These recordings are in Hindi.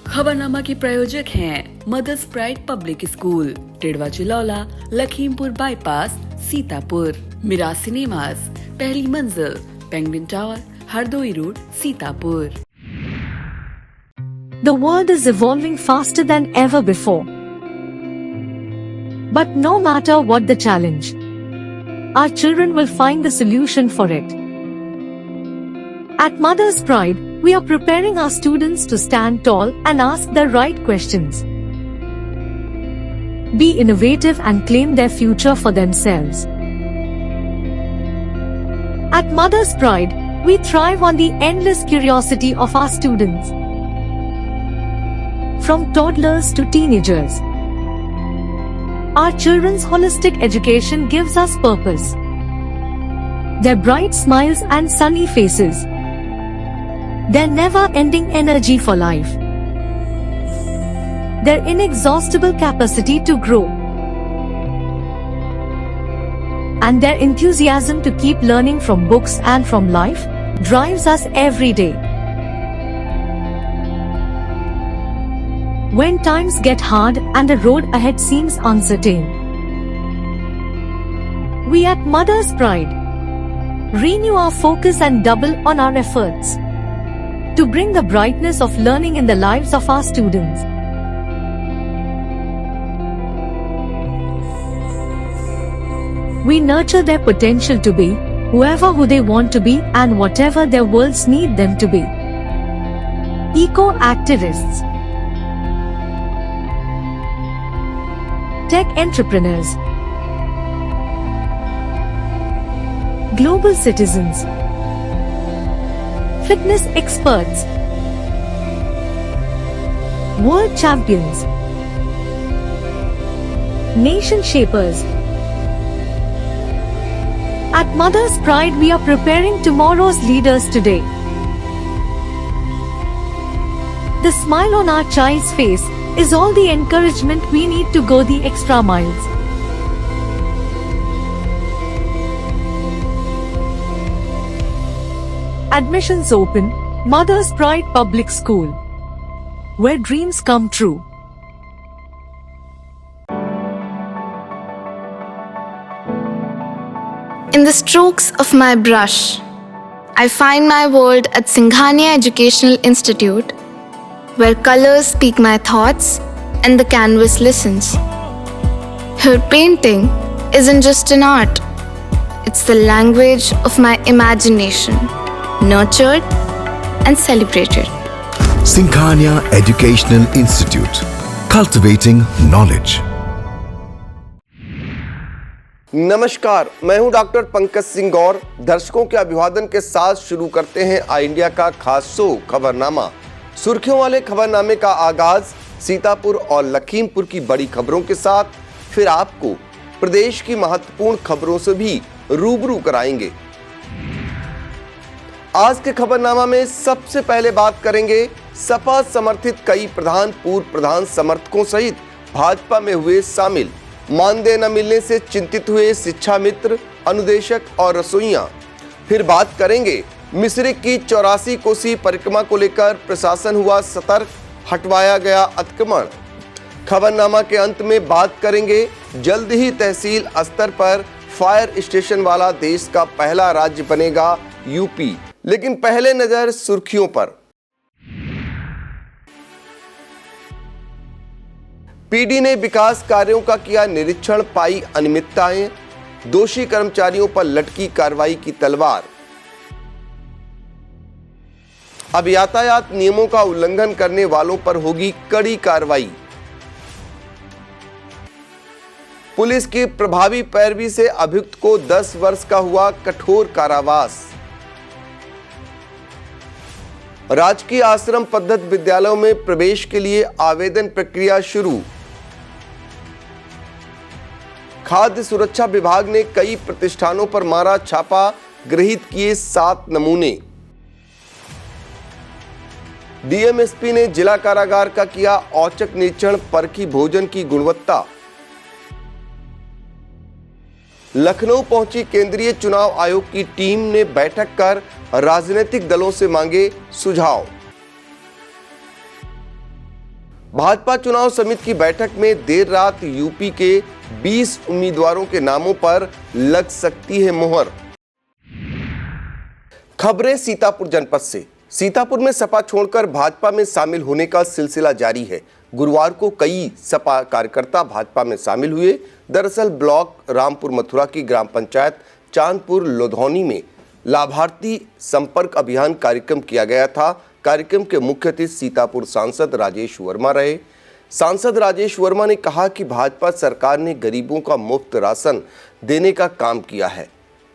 खबरनामा के प्रायोजक हैं Mother's Pride Public School, Tidwa Chilaula, Lakhimpur Bypass, Sitapur. Mirage Cinemas, पहली मंजिल, Penguin Tower, Hardoi Road, Sitapur. The world is evolving faster than ever before. But no matter what the challenge, our children will find the solution for it. At Mother's Pride, we are preparing our students to stand tall and ask the right questions. Be innovative and claim their future for themselves. At Mother's Pride, we thrive on the endless curiosity of our students. From toddlers to teenagers, our children's holistic education gives us purpose. Their bright smiles and sunny faces, their never-ending energy for life, their inexhaustible capacity to grow, and their enthusiasm to keep learning from books and from life drives us every day. When times get hard and the road ahead seems uncertain, we at Mother's Pride renew our focus and double on our efforts to bring the brightness of learning in the lives of our students. We nurture their potential to be whoever who they want to be and whatever their worlds need them to be. Eco-activists, tech entrepreneurs, global citizens, fitness experts, world champions, nation shapers. At Mother's Pride, we are preparing tomorrow's leaders today. The smile on our child's face is all the encouragement we need to go the extra miles. Admissions open, Mother's Pride Public School, where dreams come true. In the strokes of my brush, I find my world at Singhania Educational Institute, where colors speak my thoughts and the canvas listens. Here painting isn't just an art, it's the language of my imagination, nurtured and celebrated. Singhania Educational Institute, cultivating knowledge. नमस्कार, मैं हूं डॉक्टर पंकज सिंह गौर। दर्शकों के अभिवादन के साथ शुरू करते हैं आई इंडिया का खास शो खबरनामा। सुर्खियों वाले खबरनामे का आगाज सीतापुर और लखीमपुर की बड़ी खबरों के साथ, फिर आपको प्रदेश की महत्वपूर्ण खबरों से भी रूबरू कराएंगे। आज के खबरनामा में सबसे पहले बात करेंगे सपा समर्थित कई प्रधान, पूर्व प्रधान समर्थकों सहित भाजपा में हुए शामिल। मानदेय न मिलने से चिंतित हुए शिक्षा मित्र, अनुदेशक और रसोइयां। फिर बात करेंगे मिश्रिक की 84 कोसी परिक्रमा को लेकर प्रशासन हुआ सतर्क, हटवाया गया अतिक्रमण। खबरनामा के अंत में बात करेंगे जल्द ही तहसील स्तर पर फायर स्टेशन वाला देश का पहला राज्य बनेगा यूपी। लेकिन पहले नजर सुर्खियों पर। पीडी ने विकास कार्यों का किया निरीक्षण, पाई अनियमितताएं, दोषी कर्मचारियों पर लटकी कार्रवाई की तलवार। अब यातायात नियमों का उल्लंघन करने वालों पर होगी कड़ी कार्रवाई। पुलिस की प्रभावी पैरवी से अभियुक्त को 10 वर्ष का हुआ कठोर कारावास। राजकीय आश्रम पद्धत विद्यालयों में प्रवेश के लिए आवेदन प्रक्रिया शुरू। खाद्य सुरक्षा विभाग ने कई प्रतिष्ठानों पर मारा छापा, गृहीत किए 7 नमूने। डीएमएसपी ने जिला कारागार का किया औचक निरीक्षण, परखी भोजन की गुणवत्ता। लखनऊ पहुंची केंद्रीय चुनाव आयोग की टीम ने बैठक कर राजनीतिक दलों से मांगे सुझाव। भाजपा चुनाव समिति की बैठक में देर रात यूपी के 20 उम्मीदवारों के नामों पर लग सकती है मुहर। खबरें सीतापुर जनपद से। सीतापुर में सपा छोड़कर भाजपा में शामिल होने का सिलसिला जारी है। गुरुवार को कई सपा कार्यकर्ता भाजपा में शामिल हुए। दरअसल ब्लॉक रामपुर मथुरा की ग्राम पंचायत चांदपुर लोधौनी में लाभार्थी संपर्क अभियान कार्यक्रम किया गया था। कार्यक्रम के मुख्य अतिथि सीतापुर सांसद राजेश वर्मा रहे। सांसद राजेश वर्मा ने कहा कि भाजपा सरकार ने गरीबों का मुफ्त राशन देने का काम किया है।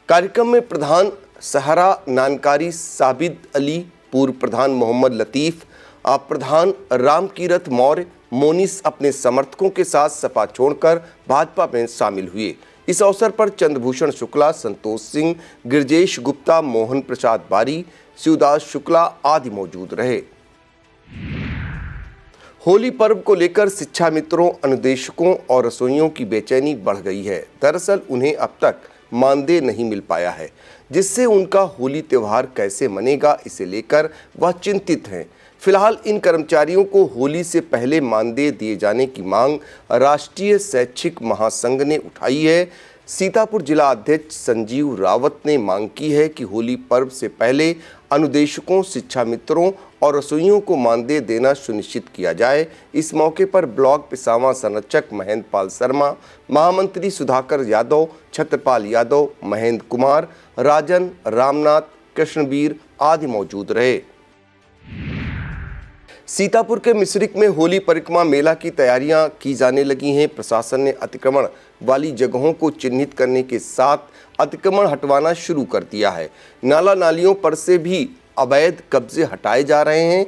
कार्यक्रम में प्रधान सहरा नानकारी साबिद अली, पूर्व प्रधान मोहम्मद लतीफ, प्रधान रामकीरत मौर्य, मोनिस अपने समर्थकों के साथ सपा छोड़कर भाजपा में शामिल हुए। इस अवसर पर चंद्रभूषण शुक्ला, संतोष सिंह, गिरजेश गुप्ता, मोहन प्रसाद बारी, शिवदास शुक्ला आदि मौजूद रहे। होली पर्व को लेकर शिक्षा मित्रों, अनुदेशकों और रसोइयों की बेचैनी बढ़ गई है। दरअसल उन्हें अब तक मानदेय नहीं मिल पाया है, जिससे उनका होली त्यौहार कैसे मनेगा, इसे लेकर वह चिंतित हैं। फिलहाल इन कर्मचारियों को होली से पहले मानदेय दिए जाने की मांग राष्ट्रीय शैक्षिक महासंघ ने उठाई है। सीतापुर जिला अध्यक्ष संजीव रावत ने मांग की है कि होली पर्व से पहले अनुदेशकों, शिक्षा मित्रों और रसोइयों को मानदेय देना सुनिश्चित किया जाए। इस मौके पर ब्लॉक पिसावा संरक्षक महेंद्र पाल शर्मा, महामंत्री सुधाकर यादव, छत्रपाल यादव, महेंद्र कुमार, राजन, रामनाथ, कृष्णवीर आदि मौजूद रहे। सीतापुर के मिश्रिक में होली परिक्रमा मेला की तैयारियां की जाने लगी हैं। प्रशासन ने अतिक्रमण वाली जगहों को चिन्हित करने के साथ अतिक्रमण हटवाना शुरू कर दिया है। नाला नालियों पर से भी अवैध कब्जे हटाए जा रहे हैं।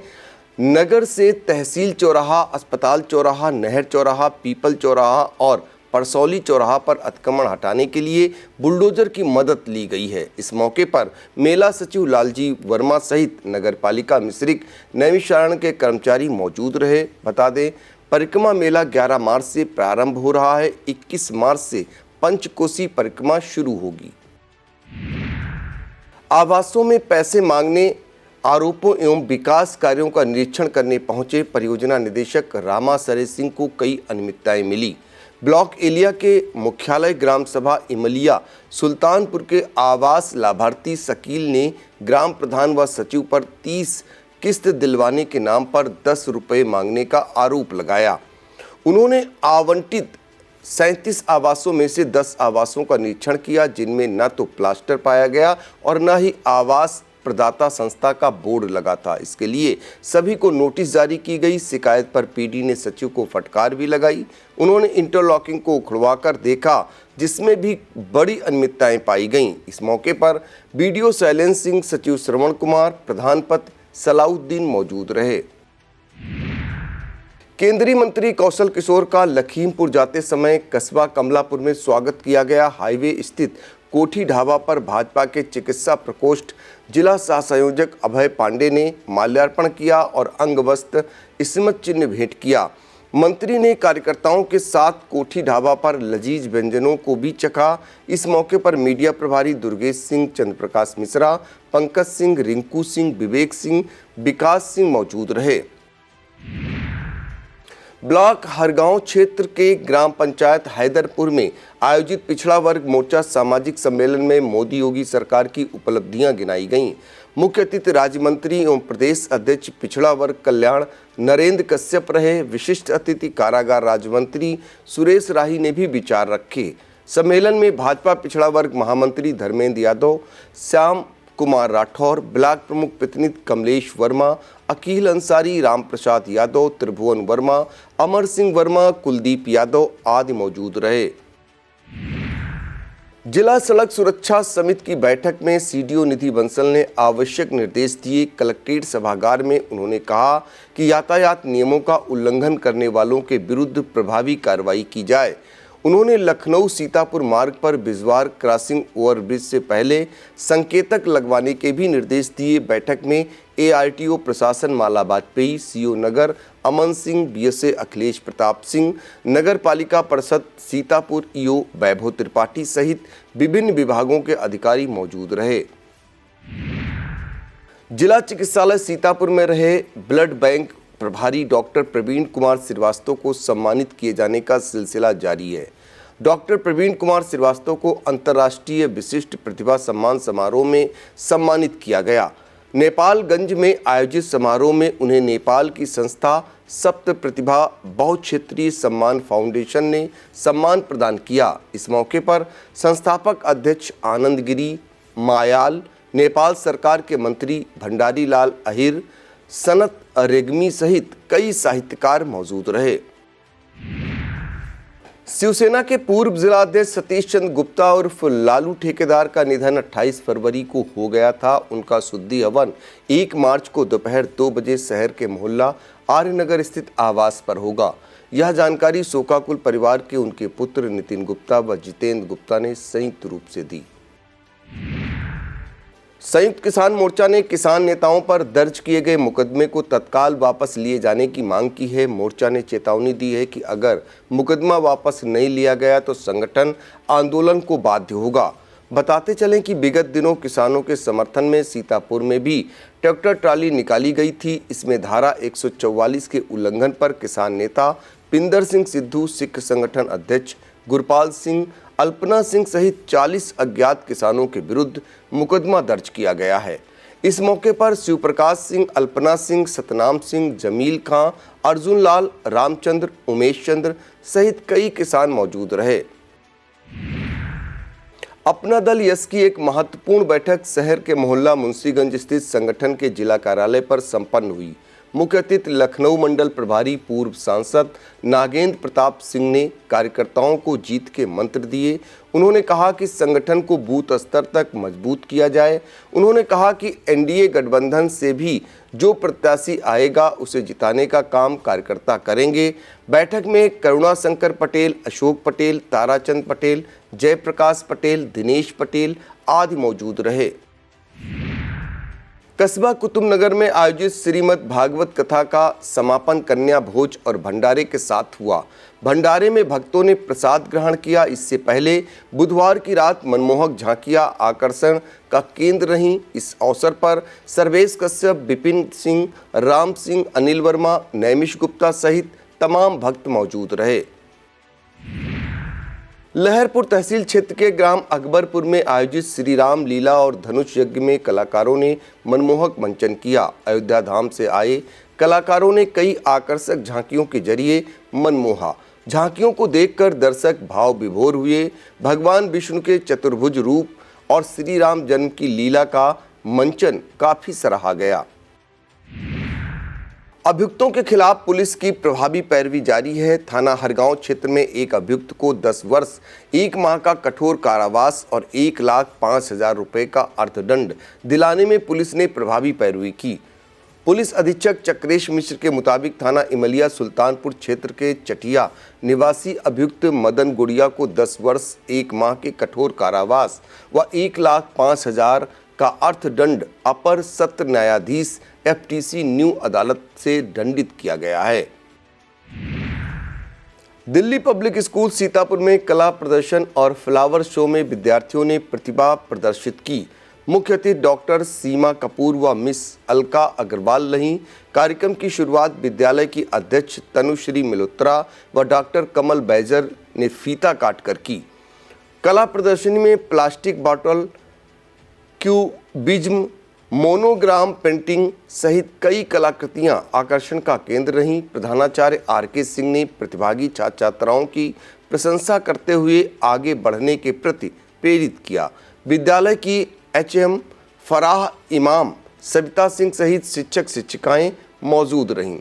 नगर से तहसील चौराहा, अस्पताल चौराहा, नहर चौराहा, पीपल चौराहा और परसौली चौराहा पर अतिक्रमण हटाने के लिए बुलडोजर की मदद ली गई है। इस मौके पर मेला सचिव लालजी वर्मा सहित नगरपालिका मिश्रिक नैमिषारण्य के कर्मचारी मौजूद रहे। बता दें, परिक्रमा मेला 11 मार्च से प्रारंभ हो रहा है। 21 मार्च से पंचकोसी परिक्रमा शुरू होगी। आवासों में पैसे मांगने आरोपों एवं विकास कार्यों का निरीक्षण करने पहुंचे परियोजना निदेशक रामा सरे सिंह को कई अनियमितताएं मिली। ब्लॉक एलिया के मुख्यालय ग्राम सभा इमलिया सुल्तानपुर के आवास लाभार्थी शकील ने ग्राम प्रधान व सचिव पर 30 किस्त दिलवाने के नाम पर 10 रुपये मांगने का आरोप लगाया। उन्होंने आवंटित 37 आवासों में से 10 आवासों का निरीक्षण किया, जिनमें न तो प्लास्टर पाया गया और न ही आवास प्रदाता संस्था का बोर्ड लगा था। इसके लिए सभी को नोटिस जारी की गई। शिकायत पर पीडी ने सचिव को फटकार भी लगाई। उन्होंने इंटरलॉकिंग को उखड़वाकर देखा, जिसमें भी बड़ी अनियमितताएं पाई गईं। इस मौके पर बीडीओ शैलेंद्र सिंह, सचिव श्रवण कुमार, प्रधान पद सलाउद्दीन मौजूद रहे। केंद्रीय मंत्री कौशल किशोर का लखीमपुर जाते समय कस्बा कमलापुर में स्वागत किया गया। हाईवे स्थित कोठी ढाबा पर भाजपा के चिकित्सा प्रकोष्ठ जिला सह संयोजक अभय पांडे ने माल्यार्पण किया और अंग वस्त्र स्मृति चिन्ह भेंट किया। मंत्री ने कार्यकर्ताओं के साथ कोठी ढाबा पर लजीज व्यंजनों को भी चखा। इस मौके पर मीडिया प्रभारी दुर्गेश सिंह, चंद्रप्रकाश मिश्रा, पंकज सिंह, रिंकू सिंह, विवेक सिंह, विकास सिंह मौजूद रहे। ब्लॉक हरगांव क्षेत्र के ग्राम पंचायत हैदरपुर में आयोजित पिछड़ा वर्ग मोर्चा सामाजिक सम्मेलन में मोदी योगी सरकार की उपलब्धियां गिनाई गईं। मुख्य अतिथि राज्य मंत्री एवं प्रदेश अध्यक्ष पिछड़ा वर्ग कल्याण नरेंद्र कश्यप रहे। विशिष्ट अतिथि कारागार राज्य मंत्री सुरेश राही ने भी विचार रखे। सम्मेलन में भाजपा पिछड़ा वर्ग महामंत्री धर्मेंद्र यादव, श्याम कुमार राठौर, ब्लॉक प्रमुख प्रतिनिधि कमलेश वर्मा, अकील अंसारी, राम प्रसाद यादव, त्रिभुवन वर्मा, अमर सिंह वर्मा, कुलदीप यादव आदि मौजूद रहे। जिला सड़क सुरक्षा समिति की बैठक में सीडीओ निधि बंसल ने आवश्यक निर्देश दिए। कलेक्ट्रेट सभागार में उन्होंने कहा कि यातायात नियमों का उल्लंघन करने वालों के विरुद्ध प्रभावी कार्रवाई की जाए। उन्होंने लखनऊ सीतापुर मार्ग पर बिजवार क्रॉसिंग ओवरब्रिज से पहले संकेतक लगवाने के भी निर्देश दिए। बैठक में एआरटीओ प्रशासन माला वाजपेयी, सीओ नगर अमन सिंह, बीएसए अखिलेश प्रताप सिंह, नगर पालिका परिषद सीतापुर ईओ वैभव त्रिपाठी सहित विभिन्न विभागों के अधिकारी मौजूद रहे। जिला चिकित्सालय सीतापुर में रहे ब्लड बैंक प्रभारी डॉक्टर प्रवीण कुमार श्रीवास्तव को सम्मानित किए जाने का सिलसिला जारी है। डॉक्टर प्रवीण कुमार श्रीवास्तव को अंतर्राष्ट्रीय विशिष्ट प्रतिभा सम्मान समारोह में सम्मानित किया गया। नेपालगंज में आयोजित समारोह में उन्हें नेपाल की संस्था सप्त प्रतिभा बहुक्षेत्रीय सम्मान फाउंडेशन ने सम्मान प्रदान किया। इस मौके पर संस्थापक अध्यक्ष आनंद गिरी मायाल, नेपाल सरकार के मंत्री भंडारी लाल अहिर, सनत रेग्मी सहित कई साहित्यकार मौजूद रहे। शिवसेना के पूर्व जिलाध्यक्ष सतीश चंद्र गुप्ता उर्फ लालू ठेकेदार का निधन 28 फरवरी को हो गया था। उनका शुद्धि हवन 1 मार्च को दोपहर 2 बजे शहर के मोहल्ला आर्यनगर स्थित आवास पर होगा। यह जानकारी शोकाकुल परिवार के उनके पुत्र नितिन गुप्ता व जितेंद्र गुप्ता ने संयुक्त रूप से दी। संयुक्त किसान मोर्चा ने किसान नेताओं पर दर्ज किए गए मुकदमे को तत्काल वापस लिए जाने की मांग की है। मोर्चा ने चेतावनी दी है कि अगर मुकदमा वापस नहीं लिया गया तो संगठन आंदोलन को बाध्य होगा। बताते चलें कि विगत दिनों किसानों के समर्थन में सीतापुर में भी ट्रैक्टर ट्राली निकाली गई थी। इसमें धारा 144 के उल्लंघन पर किसान नेता पिंदर सिंह सिद्धू, सिख संगठन अध्यक्ष गुरपाल सिंह, अल्पना सिंह सहित 40 अज्ञात किसानों के विरुद्ध मुकदमा दर्ज किया गया है। इस मौके पर शिवप्रकाश सिंह, अल्पना सिंह, सतनाम सिंह, जमील खां, अर्जुन लाल, रामचंद्र, उमेश चंद्र सहित कई किसान मौजूद रहे। अपना दल यश की एक महत्वपूर्ण बैठक शहर के मोहल्ला मुंशीगंज स्थित संगठन के जिला कार्यालय पर संपन्न हुई। मुख्य अतिथि लखनऊ मंडल प्रभारी पूर्व सांसद नागेंद्र प्रताप सिंह ने कार्यकर्ताओं को जीत के मंत्र दिए। उन्होंने कहा कि संगठन को बूथ स्तर तक मजबूत किया जाए। उन्होंने कहा कि एनडीए गठबंधन से भी जो प्रत्याशी आएगा उसे जिताने का काम कार्यकर्ता करेंगे। बैठक में करुणाशंकर पटेल, अशोक पटेल, ताराचंद पटेल, जयप्रकाश पटेल, दिनेश पटेल आदि मौजूद रहे। कस्बा कुतुबनगर में आयोजित श्रीमद् भागवत कथा का समापन कन्या भोज और भंडारे के साथ हुआ। भंडारे में भक्तों ने प्रसाद ग्रहण किया। इससे पहले बुधवार की रात मनमोहक झांकियां आकर्षण का केंद्र रहीं। इस अवसर पर सर्वेश कश्यप, विपिन सिंह, राम सिंह, अनिल वर्मा, नैमिष गुप्ता सहित तमाम भक्त मौजूद रहे। लहरपुर तहसील क्षेत्र के ग्राम अकबरपुर में आयोजित श्री राम लीला और धनुष यज्ञ में कलाकारों ने मनमोहक मंचन किया। अयोध्या धाम से आए कलाकारों ने कई आकर्षक झांकियों के जरिए मनमोहा। झांकियों को देखकर दर्शक भाव विभोर हुए। भगवान विष्णु के चतुर्भुज रूप और श्री राम जन्म की लीला का मंचन काफी सराहा गया। अभियुक्तों के खिलाफ पुलिस की प्रभावी पैरवी जारी है। थाना हरगांव क्षेत्र में एक अभियुक्त को 10 वर्ष 1 माह का कठोर कारावास और 1,05,000 रुपए का अर्थदंड दिलाने में पुलिस ने प्रभावी पैरवी की। पुलिस अधीक्षक चक्रेश मिश्र के मुताबिक थाना इमलिया सुल्तानपुर क्षेत्र के चटिया निवासी अभियुक्त मदन गुड़िया को 10 वर्ष 1 माह के कठोर कारावास व 1,05,000 का अर्थदंड अपर सत्र न्यायाधीश FTC न्यू अदालत से दंडित किया गया है। दिल्ली पब्लिक स्कूल सीतापुर में कला प्रदर्शन और फ्लावर शो में विद्यार्थियों ने प्रतिभा प्रदर्शित की। मुख्य अतिथि डॉक्टर सीमा कपूर व मिस अलका अग्रवाल रहीं। कार्यक्रम की शुरुआत विद्यालय की अध्यक्ष तनुश्री मिलोत्रा व डॉक्टर कमल बैजर ने फीता काटकर की। कला प्रदर्शनी में plastic bottle, cubism, monogram painting सहित कई कलाकृतियां आकर्षण का केंद्र रहीं। प्रधानाचार्य RK सिंह ने प्रतिभागी छात्र छात्राओं की प्रशंसा करते हुए आगे बढ़ने के प्रति प्रेरित किया। विद्यालय की HM फराह इमाम, सविता सिंह सहित शिक्षक शिक्षिकाएं मौजूद रहीं।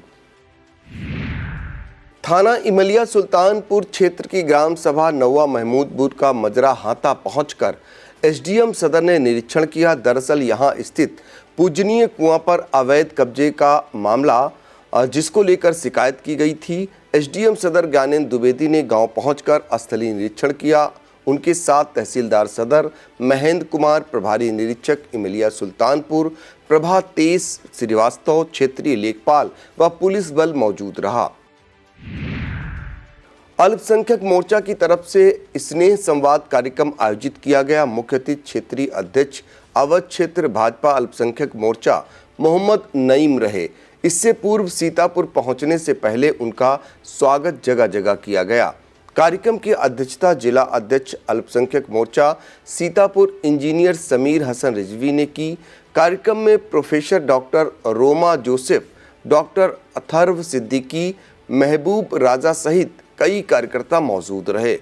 थाना इमलिया सुल्तानपुर क्षेत्र की ग्राम सभा नौवा महमूदपुर का मजरा हाथा पहुंचकर SDM सदर ने निरीक्षण किया। दरअसल यहां स्थित पूजनीय कुआं पर अवैध कब्जे का मामला जिसको लेकर शिकायत की गई थी। SDM सदर ज्ञानेंद्र द्विवेदी ने गांव पहुंचकर स्थलीय निरीक्षण किया। उनके साथ तहसीलदार सदर महेंद्र कुमार, प्रभारी निरीक्षक इमलिया सुल्तानपुर प्रभा तेज श्रीवास्तव, क्षेत्रीय लेखपाल व पुलिस बल मौजूद रहा। अल्पसंख्यक मोर्चा की तरफ से स्नेह संवाद कार्यक्रम आयोजित किया गया। मुख्य अतिथि क्षेत्रीय अध्यक्ष अवध क्षेत्र भाजपा अल्पसंख्यक मोर्चा मोहम्मद नईम रहे। इससे पूर्व सीतापुर पहुंचने से पहले उनका स्वागत जगह जगह किया गया। कार्यक्रम की अध्यक्षता जिला अध्यक्ष अल्पसंख्यक मोर्चा सीतापुर इंजीनियर समीर हसन रिजवी ने की। कार्यक्रम में professor doctor Roma Joseph, doctor Atharva Siddiqui, महबूब राजा सहित कई कार्यकर्ता मौजूद रहे।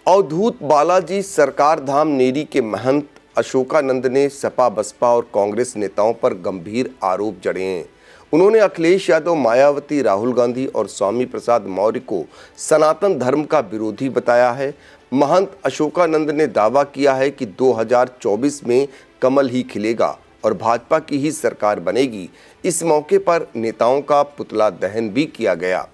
अवधूत बालाजी सरकार धाम नेरी के महंत अशोकानंद ने सपा, बसपा और कांग्रेस नेताओं पर गंभीर आरोप जड़े हैं। उन्होंने अखिलेश यादव, मायावती, राहुल गांधी और स्वामी प्रसाद मौर्य को सनातन धर्म का विरोधी बताया है। महंत अशोकानंद ने दावा किया है कि 2024 में कमल ही खिलेगा और भाजपा की ही सरकार बनेगी। इस मौके पर नेताओं का पुतला दहन भी किया गया।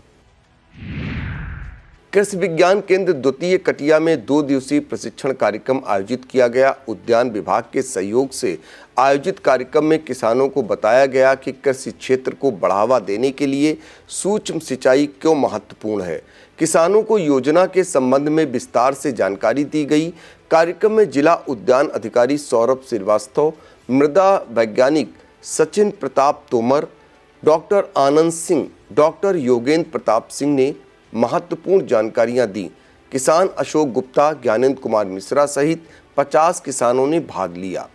कृषि विज्ञान केंद्र द्वितीय कटिया में 2 दिवसीय प्रशिक्षण कार्यक्रम आयोजित किया गया। उद्यान विभाग के सहयोग से आयोजित कार्यक्रम में किसानों को बताया गया कि कृषि क्षेत्र को बढ़ावा देने के लिए सूक्ष्म सिंचाई क्यों महत्वपूर्ण है। किसानों को योजना के संबंध में विस्तार से जानकारी दी गई। कार्यक्रम में जिला उद्यान अधिकारी सौरभ श्रीवास्तव, मृदा वैज्ञानिक सचिन प्रताप तोमर, डॉक्टर आनंद सिंह, डॉक्टर योगेंद्र प्रताप सिंह ने महत्वपूर्ण जानकारियां दी। किसान अशोक गुप्ता, ज्ञानेंद्र कुमार मिश्रा सहित 50 किसानों ने भाग लिया।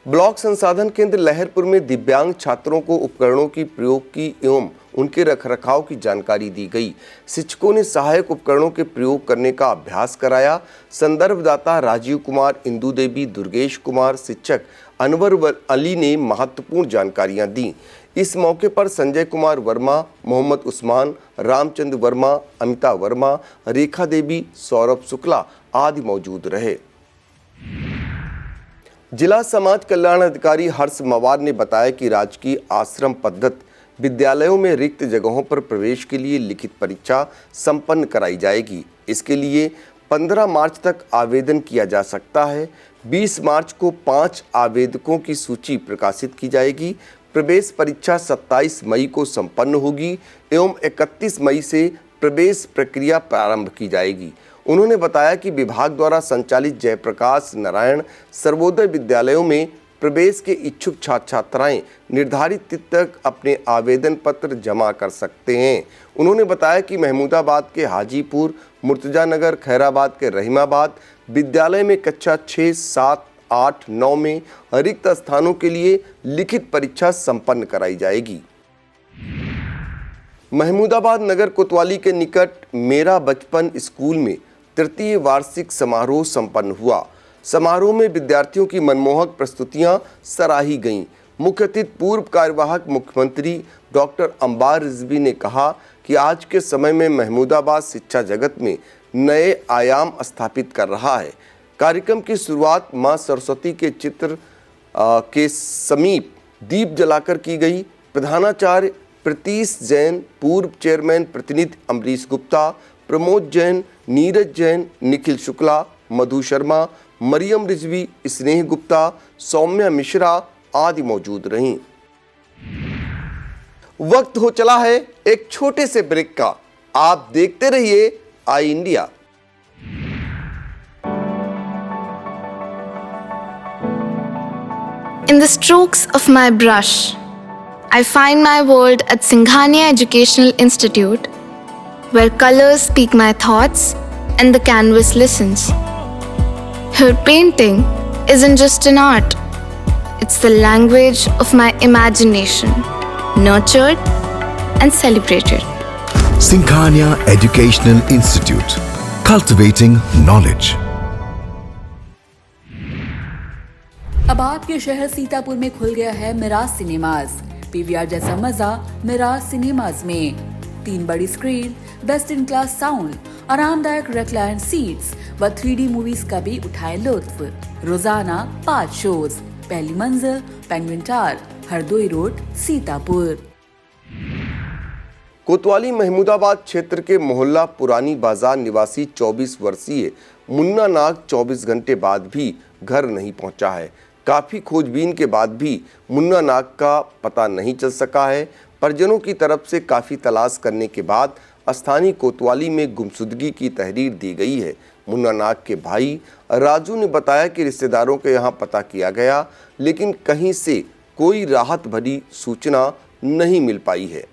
ब्लॉक संसाधन केंद्र लहरपुर में दिव्यांग छात्रों को उपकरणों की प्रयोग की एवं उनके रखरखाव की जानकारी दी गई। शिक्षकों ने सहायक उपकरणों के प्रयोग करने का अभ्यास कराया। संदर्भदाता राजीव कुमार, इंदु देवी, दुर्गेश कुमार, शिक्षक अनवर अली ने महत्वपूर्ण जानकारियां दी। इस मौके पर संजय कुमार वर्मा, मोहम्मद उस्मान, रामचंद्र वर्मा, अमिता वर्मा, रेखा देवी, सौरभ शुक्ला आदि मौजूद रहे। जिला समाज कल्याण अधिकारी हर्ष मवार ने बताया कि राजकीय आश्रम पद्धति विद्यालयों में रिक्त जगहों पर प्रवेश के लिए लिखित परीक्षा संपन्न कराई जाएगी। इसके लिए 15 मार्च तक आवेदन किया जा सकता है। 20 मार्च को 5 आवेदकों की सूची प्रकाशित की जाएगी। प्रवेश परीक्षा 27 मई को संपन्न होगी एवं 31 मई से प्रवेश प्रक्रिया प्रारंभ की जाएगी। उन्होंने बताया कि विभाग द्वारा संचालित जयप्रकाश नारायण सर्वोदय विद्यालयों में प्रवेश के इच्छुक छात्र छात्राएं निर्धारित तिथि तक अपने आवेदन पत्र जमा कर सकते हैं। उन्होंने बताया कि महमूदाबाद के हाजीपुर, मुर्तजानगर, खैराबाद के रहीमाबाद विद्यालय में कक्षा 6, 7, 8, 9 में रिक्त स्थानों के लिए लिखित परीक्षा संपन्न कराई जाएगी। महमूदाबाद नगर कोतवाली के निकट मेरा बचपन स्कूल में तृतीय वार्षिक समारोह संपन्न हुआ। समारोह में विद्यार्थियों की मनमोहक प्रस्तुतियां सराही गईं। मुख्य अतिथि पूर्व कार्यवाहक मुख्यमंत्री डॉक्टर अंबार रिजवी ने कहा कि आज के समय में महमूदाबाद शिक्षा जगत में नए आयाम स्थापित कर रहा है। कार्यक्रम की शुरुआत मां सरस्वती के चित्र के समीप दीप जलाकर की गई। प्रधानाचार्य प्रीतीश जैन, पूर्व चेयरमैन प्रतिनिधि अमरीश गुप्ता, प्रमोद जैन, नीरज जैन, निखिल शुक्ला, मधु शर्मा, मरियम रिजवी, स्नेह गुप्ता, सौम्या मिश्रा आदि मौजूद रहीं। वक्त हो चला है एक छोटे से ब्रेक का। आप देखते रहिए आई India. In the strokes of my brush, I find my world at Singhania Educational Institute, where colors speak my thoughts and the canvas listens. Here painting isn't just an art, it's the language of my imagination, nurtured and celebrated. Singhania Educational Institute, cultivating knowledge. अब आपके शहर सीतापुर में खुल गया है मिराज सिनेमाज। पीवीआर जैसा मजा मिराज सिनेमाज में। 3 बड़ी screen, best in class sound, आरामदायक रिक्लाइन सीट्स व 3D मूवीज का भी उठाए लुत्फ। रोजाना 5 शोज। पहली मंजिल, Penguin Tower, Hardoi Road, Sitapur. कोतवाली महमूदाबाद क्षेत्र के मोहल्ला पुरानी बाजार निवासी 24 वर्षीय मुन्ना नाग 24 घंटे बाद भी घर नहीं पहुंचा है। काफ़ी खोजबीन के बाद भी मुन्ना नाग का पता नहीं चल सका है। परिजनों की तरफ से काफ़ी तलाश करने के बाद स्थानीय कोतवाली में गुमशुदगी की तहरीर दी गई है। मुन्ना नाग के भाई राजू ने बताया कि रिश्तेदारों के यहाँ पता किया गया, लेकिन कहीं से कोई राहत भरी सूचना नहीं मिल पाई है।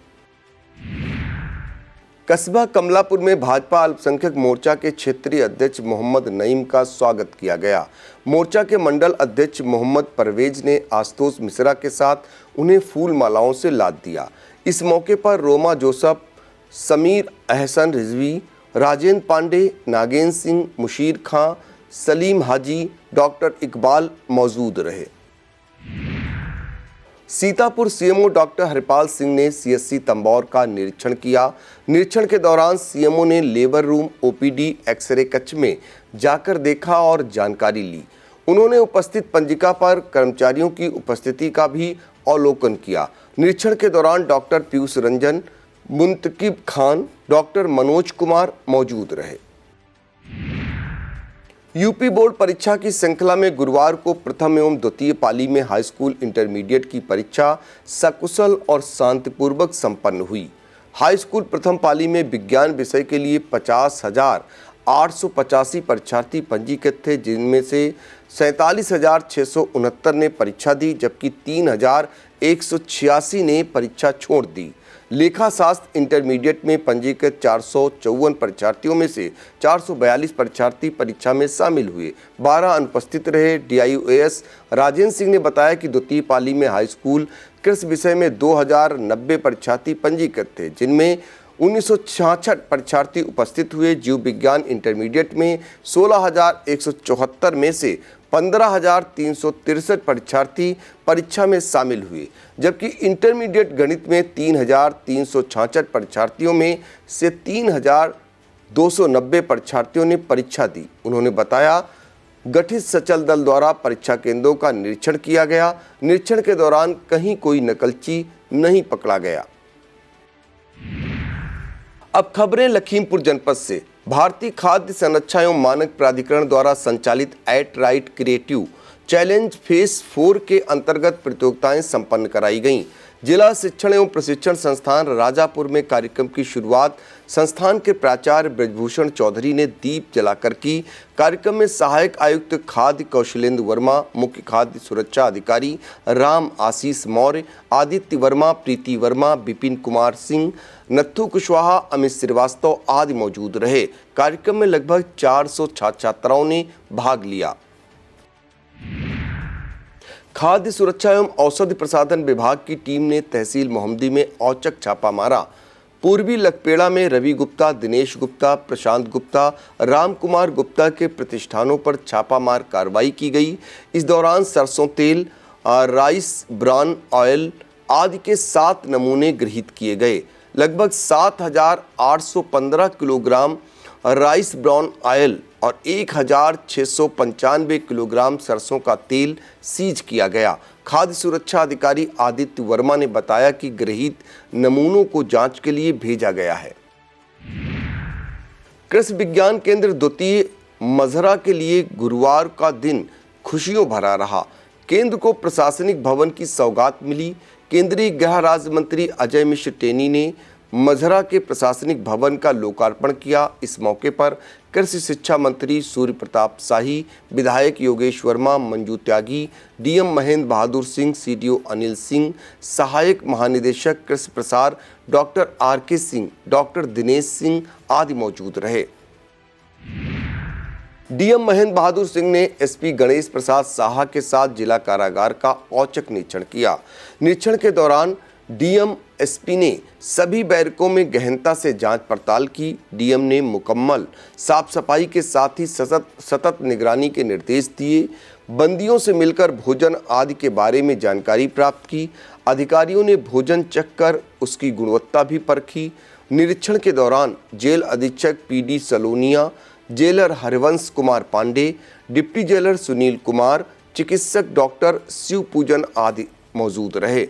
कस्बा कमलापुर में भाजपा अल्पसंख्यक मोर्चा के क्षेत्रीय अध्यक्ष मोहम्मद नईम का स्वागत किया गया। मोर्चा के मंडल अध्यक्ष मोहम्मद परवेज ने आशुतोष मिश्रा के साथ उन्हें फूल मालाओं से लाद दिया। इस मौके पर रोमा जोसफ, समीर अहसन रिजवी, राजेंद्र पांडे, नागेंद्र सिंह, मुशीर खां, सलीम हाजी, डॉक्टर इकबाल मौजूद रहे। सीतापुर सीएमओ डॉक्टर हरिपाल सिंह ने सीएससी तंबौर का निरीक्षण किया। निरीक्षण के दौरान सीएमओ ने लेबर रूम, ओपीडी, एक्सरे कक्ष में जाकर देखा और जानकारी ली। उन्होंने उपस्थित पंजिका पर कर्मचारियों की उपस्थिति का भी अवलोकन किया। निरीक्षण के दौरान डॉक्टर पीयूष रंजन, मुंतकिब खान, डॉक्टर मनोज कुमार मौजूद रहे। यूपी बोर्ड परीक्षा की श्रृंखला में गुरुवार को प्रथम एवं द्वितीय पाली में हाई स्कूल इंटरमीडिएट की परीक्षा सकुशल और शांतिपूर्वक संपन्न हुई। हाई स्कूल प्रथम पाली में विज्ञान विषय के लिए 50,885 परीक्षार्थी पंजीकृत थे, जिनमें से 47,669 ने परीक्षा दी, जबकि 3,186 ने परीक्षा छोड़ दी। लेखा शास्त्र इंटरमीडिएट में पंजीकृत 454 परीक्षार्थियों में से 442 परीक्षार्थी परीक्षा में शामिल हुए, 12 अनुपस्थित रहे। DIOAS राजेंद्र सिंह ने बताया कि द्वितीय पाली में हाई स्कूल कृषि विषय में 2090 परीक्षार्थी पंजीकृत थे, जिनमें 1966 परीक्षार्थी उपस्थित हुए। जीव विज्ञान इंटरमीडिएट में 16,174 में से 15,363 परीक्षार्थी परीक्षा में शामिल हुए, जबकि इंटरमीडिएट गणित में 3,366 परीक्षार्थियों में से 3,290 परीक्षार्थियों ने परीक्षा दी। उन्होंने बताया, गठित सचल दल द्वारा परीक्षा केंद्रों का निरीक्षण किया गया। निरीक्षण के दौरान कहीं कोई नकलची नहीं पकड़ा गया। अब खबरें लखीमपुर जनपद से। भारतीय खाद्य संरक्षा एवं मानक प्राधिकरण द्वारा संचालित eat right creative challenge phase 4 के अंतर्गत प्रतियोगिताएं संपन्न कराई गईं। जिला शिक्षण एवं प्रशिक्षण संस्थान राजापुर में कार्यक्रम की शुरुआत संस्थान के प्राचार्य ब्रजभूषण चौधरी ने दीप जलाकर की। कार्यक्रम में सहायक आयुक्त खाद्य कौशलेंद्र वर्मा, मुख्य खाद्य सुरक्षा अधिकारी राम आशीष मौर्य, आदित्य वर्मा, प्रीति वर्मा, विपिन कुमार सिंह, नत्थु कुशवाहा, अमित श्रीवास्तव आदि मौजूद रहे। कार्यक्रम में लगभग 400 छात्र छात्राओं ने भाग लिया। खाद्य सुरक्षा एवं औषधि प्रसाधन विभाग की टीम ने तहसील मोहम्मदी में औचक छापा मारा। पूर्वी लखपेड़ा में रवि गुप्ता, दिनेश गुप्ता, प्रशांत गुप्ता, राम कुमार गुप्ता के प्रतिष्ठानों पर छापामार कार्रवाई की गई। इस दौरान सरसों तेल, राइस ब्रान ऑयल आदि के 7 नमूने गृहीत किए गए। लगभग 7,815 किलोग्राम राइस ब्राउन ऑयल और 1,695 किलोग्राम सरसों का तेल सीज किया गया। खाद्य सुरक्षा अधिकारी आदित्य वर्मा ने बताया कि गृहीत नमूनों को जांच के लिए भेजा गया है। कृषि विज्ञान केंद्र द्वितीय मजहरा के लिए गुरुवार का दिन खुशियों भरा रहा। केंद्र को प्रशासनिक भवन की सौगात मिली। केंद्रीय गृह राज्य मंत्री अजय मिश्र टेनी ने मजहरा के प्रशासनिक भवन का लोकार्पण किया। इस मौके पर कृषि शिक्षा मंत्री सूर्य प्रताप शाही, विधायक योगेश वर्मा, मंजू त्यागी, डीएम महेंद्र बहादुर सिंह, सीडीओ अनिल सिंह, सहायक महानिदेशक कृषि प्रसार doctor RK Singh, doctor Dinesh Singh आदि मौजूद रहे। डीएम महेंद्र बहादुर सिंह ने एसपी गणेश प्रसाद साहा के साथ जिला कारागार का औचक निरीक्षण किया। निरीक्षण के दौरान डीएम एसपी ने सभी बैरकों में गहनता से जांच पड़ताल की। डीएम ने मुकम्मल साफ सफाई के साथ ही सतत निगरानी के निर्देश दिए। बंदियों से मिलकर भोजन आदि के बारे में जानकारी प्राप्त की। अधिकारियों ने भोजन चख कर उसकी गुणवत्ता भी परखी। निरीक्षण के दौरान जेल अधीक्षक PD Salonia, jailer Harivansh Kumar Pandey, deputy jailer Sunil Kumar, चिकित्सक डॉक्टर शिव पूजन आदि मौजूद रहे।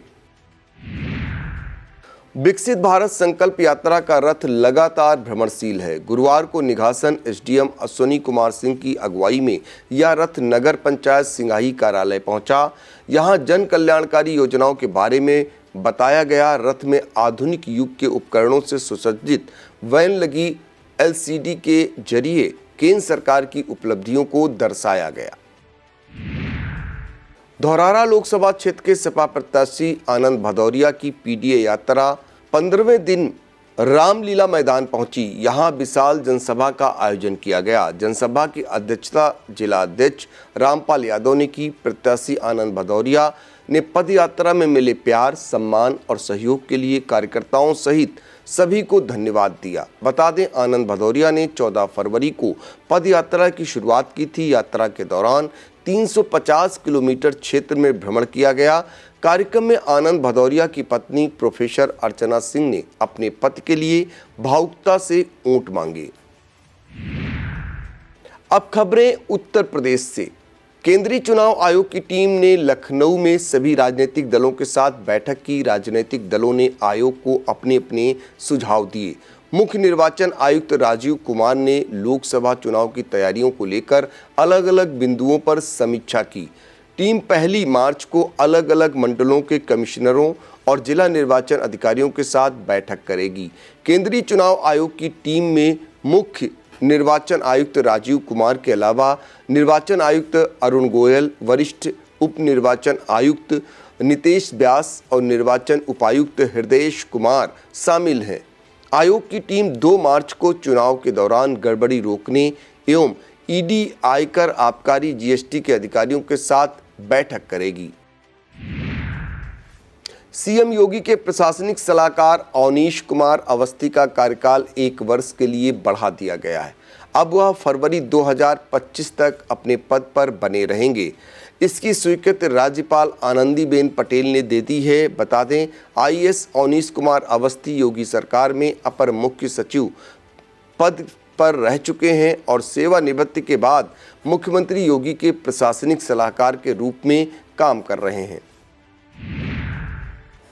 विकसित भारत संकल्प यात्रा का रथ लगातार भ्रमणशील है। गुरुवार को निघासन SDM अश्वनी कुमार सिंह की अगुवाई में यह रथ नगर पंचायत सिंगाही कार्यालय पहुंचा। यहां जन कल्याणकारी योजनाओं के बारे में बताया गया। रथ में आधुनिक युग के उपकरणों से सुसज्जित वैन लगी LCD के जरिए केंद्र सरकार की उपलब्धियों को दर्शाया गया। धौरारा लोकसभा क्षेत्र के सपा प्रत्याशी आनंद भदौरिया की पीडीए यात्रा 15वें दिन रामलीला मैदान पहुंची। यहां विशाल जनसभा का आयोजन किया गया। जनसभा की अध्यक्षता जिला अध्यक्ष रामपाल यादव ने की। प्रत्याशी आनंद भदौरिया ने पद यात्रा में मिले प्यार, सम्मान और सहयोग के लिए कार्यकर्ताओं सहित सभी को धन्यवाद दिया। बता दें, आनंद भदौरिया ने 14 फरवरी को पद यात्रा की शुरुआत की थी। यात्रा के दौरान 350 किलोमीटर क्षेत्र में भ्रमण किया गया। कार्यक्रम में आनंद भदौरिया की पत्नी प्रोफेसर अर्चना सिंह ने अपने पति के लिए भावुकता से ऊंट मांगे। अब खबरें उत्तर प्रदेश से। केंद्रीय चुनाव आयोग की टीम ने लखनऊ में सभी राजनीतिक दलों के साथ बैठक की। राजनीतिक दलों ने आयोग को अपने अपने सुझाव दिए। मुख्य निर्वाचन आयुक्त राजीव कुमार ने लोकसभा चुनाव की तैयारियों को लेकर अलग अलग बिंदुओं पर समीक्षा की। टीम 1 मार्च को अलग अलग मंडलों के कमिश्नरों और जिला निर्वाचन अधिकारियों के साथ बैठक करेगी। केंद्रीय चुनाव आयोग की टीम में मुख्य निर्वाचन आयुक्त राजीव कुमार के अलावा निर्वाचन आयुक्त अरुण गोयल, वरिष्ठ उप निर्वाचन आयुक्त नितेश व्यास और निर्वाचन उपायुक्त हृदयेश कुमार शामिल हैं। आयोग की टीम 2 मार्च को चुनाव के दौरान गड़बड़ी रोकने एवं ईडी, आयकर, आबकारी, जीएसटी के अधिकारियों के साथ बैठक करेगी। सीएम योगी के प्रशासनिक सलाहकार अवनीश कुमार अवस्थी का कार्यकाल 1 वर्ष के लिए बढ़ा दिया गया है। अब वह फरवरी 2025 तक अपने पद पर बने रहेंगे। इसकी स्वीकृति राज्यपाल आनंदीबेन पटेल ने दे दी है। बता दें, आईएएस अवनीश कुमार अवस्थी योगी सरकार में अपर मुख्य सचिव पद पर रह चुके हैं और सेवानिवृत्ति के बाद मुख्यमंत्री योगी के प्रशासनिक सलाहकार के रूप में काम कर रहे हैं।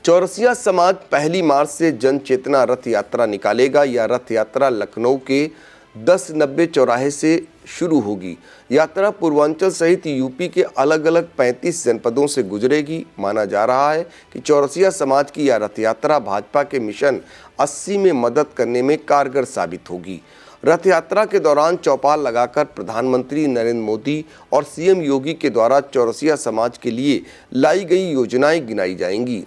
चौरसिया समाज 1 मार्च से जन चेतना रथ यात्रा निकालेगा। यह रथ यात्रा लखनऊ के 1090 चौराहे से शुरू होगी। यात्रा पूर्वांचल सहित यूपी के अलग अलग 35 जनपदों से गुजरेगी। माना जा रहा है कि चौरसिया समाज की यह रथ यात्रा भाजपा के मिशन 80 में मदद करने में कारगर साबित होगी। रथ यात्रा के दौरान चौपाल लगाकर प्रधानमंत्री नरेंद्र मोदी और सीएम योगी के द्वारा चौरसिया समाज के लिए लाई गई योजनाएं गिनाई जाएंगी।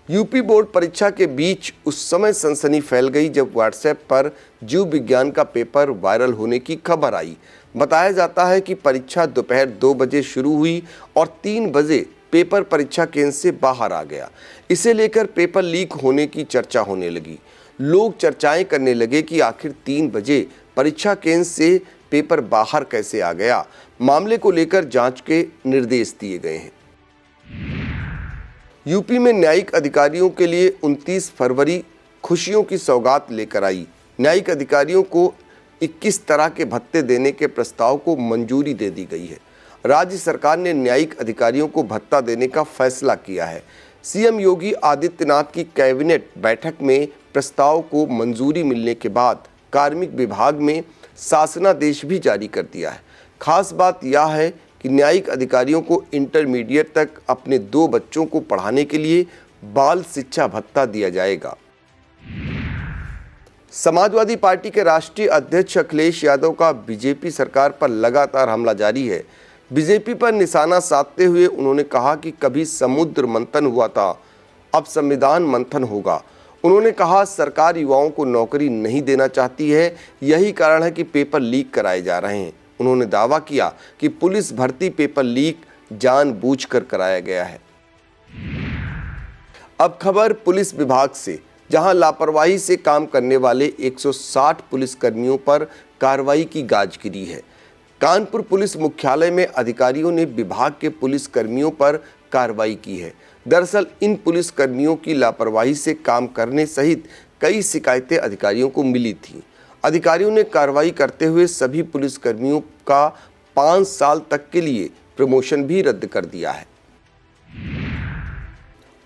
यूपी बोर्ड परीक्षा के बीच उस समय सनसनी फैल गई जब व्हाट्सएप पर जीव विज्ञान का पेपर वायरल होने की खबर आई। बताया जाता है कि परीक्षा दोपहर 2 बजे शुरू हुई और 3 बजे पेपर परीक्षा केंद्र से बाहर आ गया। इसे लेकर पेपर लीक होने की चर्चा होने लगी। लोग चर्चाएं करने लगे कि आखिर 3 बजे परीक्षा केंद्र से पेपर बाहर कैसे आ गया। मामले को लेकर जांच के निर्देश दिए गए हैं। यूपी में न्यायिक अधिकारियों के लिए 29 फरवरी खुशियों की सौगात लेकर आई। न्यायिक अधिकारियों को 21 तरह के भत्ते देने के प्रस्ताव को मंजूरी दे दी गई है। राज्य सरकार ने न्यायिक अधिकारियों को भत्ता देने का फैसला किया है। सीएम योगी आदित्यनाथ की कैबिनेट बैठक में प्रस्ताव को मंजूरी मिलने के बाद कार्मिक विभाग में शासनादेश भी जारी कर दिया है। खास बात यह है कि न्यायिक अधिकारियों को इंटरमीडिएट तक अपने 2 बच्चों को पढ़ाने के लिए बाल शिक्षा भत्ता दिया जाएगा। समाजवादी पार्टी के राष्ट्रीय अध्यक्ष अखिलेश यादव का बीजेपी सरकार पर लगातार हमला जारी है। बीजेपी पर निशाना साधते हुए उन्होंने कहा कि कभी समुद्र मंथन हुआ था, अब संविधान मंथन होगा। उन्होंने कहा, सरकार युवाओं को नौकरी नहीं देना चाहती है, यही कारण है कि पेपर लीक कराए जा रहे हैं। उन्होंने दावा किया कि पुलिस भर्ती पेपर लीक जानबूझकर कराया गया है। अब खबर पुलिस विभाग से, जहां लापरवाही से काम करने वाले 160 पुलिसकर्मियों पर कार्रवाई की गाज गिरी है। कानपुर पुलिस मुख्यालय में अधिकारियों ने विभाग के पुलिसकर्मियों पर कार्रवाई की है। दरअसल इन पुलिसकर्मियों की लापरवाही से काम करने सहित कई शिकायतें अधिकारियों को मिली थीं। अधिकारियों ने कार्रवाई करते हुए सभी पुलिसकर्मियों का 5 साल तक के लिए प्रमोशन भी रद्द कर दिया है।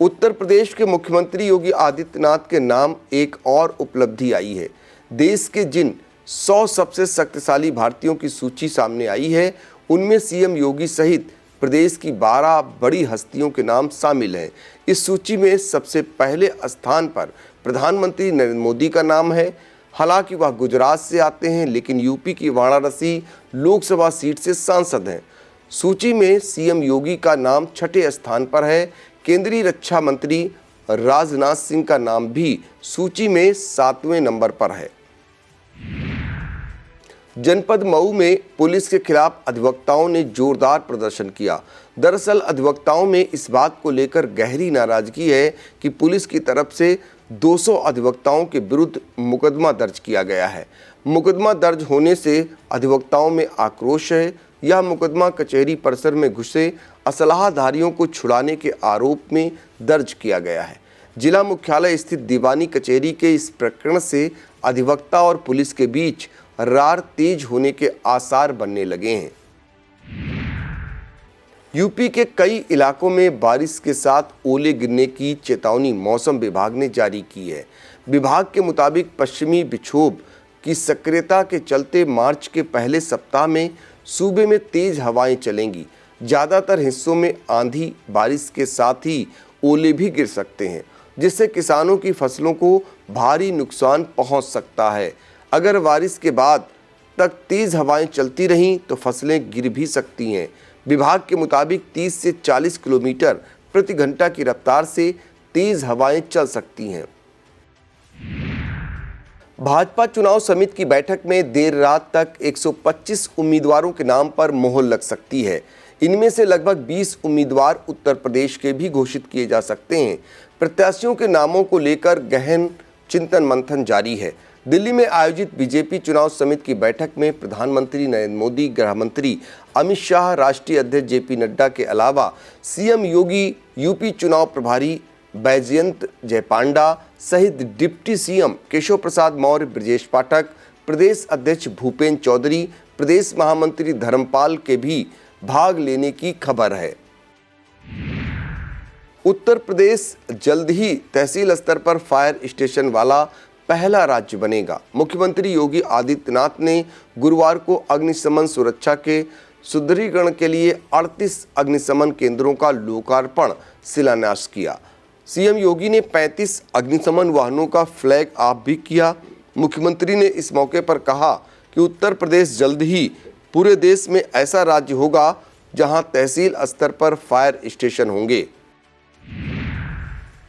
उत्तर प्रदेश के मुख्यमंत्री योगी आदित्यनाथ के नाम एक और उपलब्धि आई है। देश के जिन 100 सबसे शक्तिशाली भारतीयों की सूची सामने आई है, उनमें सीएम योगी सहित प्रदेश की 12 बड़ी हस्तियों के नाम शामिल हैं। इस सूची में सबसे पहले स्थान पर प्रधानमंत्री नरेंद्र मोदी का नाम है। हालांकि वह गुजरात से आते हैं, लेकिन यूपी की वाराणसी लोकसभा सीट से सांसद हैं। सूची में सीएम योगी का नाम 6ठे स्थान पर है। केंद्रीय रक्षा मंत्री राजनाथ सिंह का नाम भी सूची में 7वें नंबर पर है। जनपद मऊ में पुलिस के खिलाफ अधिवक्ताओं ने जोरदार प्रदर्शन किया। दरअसल अधिवक्ताओं में इस बात को लेकर गहरी नाराजगी है कि पुलिस की तरफ से 200 अधिवक्ताओं के विरुद्ध मुकदमा दर्ज किया गया है। मुकदमा दर्ज होने से अधिवक्ताओं में आक्रोश है। यह मुकदमा कचहरी परिसर में घुसे असलाहधारियों को छुड़ाने के आरोप में दर्ज किया गया है। जिला मुख्यालय स्थित दीवानी कचहरी के इस प्रकरण से अधिवक्ता और पुलिस के बीच रार तेज होने के आसार बनने लगे हैं। यूपी के कई इलाकों में बारिश के साथ ओले गिरने की चेतावनी मौसम विभाग ने जारी की है। विभाग के मुताबिक पश्चिमी विक्षोभ की सक्रियता के चलते मार्च के पहले सप्ताह में सूबे में तेज हवाएं चलेंगी। ज़्यादातर हिस्सों में आंधी, बारिश के साथ ही ओले भी गिर सकते हैं, जिससे किसानों की फसलों को भारी नुकसान पहुंच सकता है। अगर बारिश के बाद तक तेज हवाएं चलती रहीं तो फसलें गिर भी सकती हैं। विभाग के मुताबिक 30 से 40 किलोमीटर प्रति घंटा की रफ्तार से तेज हवाएं चल सकती हैं। भाजपा चुनाव समिति की बैठक में देर रात तक 125 उम्मीदवारों के नाम पर मोहर लग सकती है। इनमें से लगभग 20 उम्मीदवार उत्तर प्रदेश के भी घोषित किए जा सकते हैं। प्रत्याशियों के नामों को लेकर गहन चिंतन मंथन जारी है। दिल्ली में आयोजित बीजेपी चुनाव समिति की बैठक में प्रधानमंत्री नरेंद्र मोदी, गृह मंत्री अमित शाह, राष्ट्रीय अध्यक्ष जेपी नड्डा के अलावा सीएम योगी, यूपी चुनाव प्रभारी बैजयंत जयपांडा सहित डिप्टी सीएम केशव प्रसाद मौर्य, ब्रजेश पाठक, प्रदेश अध्यक्ष भूपेंद्र चौधरी, प्रदेश महामंत्री धर्मपाल के भी भाग लेने की खबर है। उत्तर प्रदेश जल्द ही तहसील स्तर पर फायर स्टेशन वाला पहला राज्य बनेगा। मुख्यमंत्री योगी आदित्यनाथ ने गुरुवार को अग्निशमन सुरक्षा के सुदृढ़ीकरण के लिए 38 अग्निशमन केंद्रों का लोकार्पण शिलान्यास किया। सीएम योगी ने 35 अग्निशमन वाहनों का फ्लैग ऑफ भी किया। मुख्यमंत्री ने इस मौके पर कहा कि उत्तर प्रदेश जल्द ही पूरे देश में ऐसा राज्य होगा जहां तहसील स्तर पर फायर स्टेशन होंगे।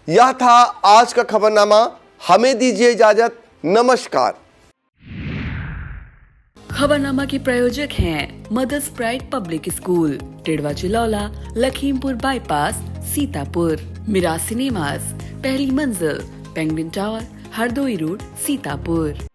यह था आज का खबरनामा। हमें दीजिए इजाजत। नमस्कार। खबरनामा के प्रायोजक हैं Mother's Pride Public School, Tidwa Chilaula, Lakhimpur Bypass, Sitapur. Meera Cinemas, पहली मंजिल, Penguin Tower, Hardoi Road, Sitapur.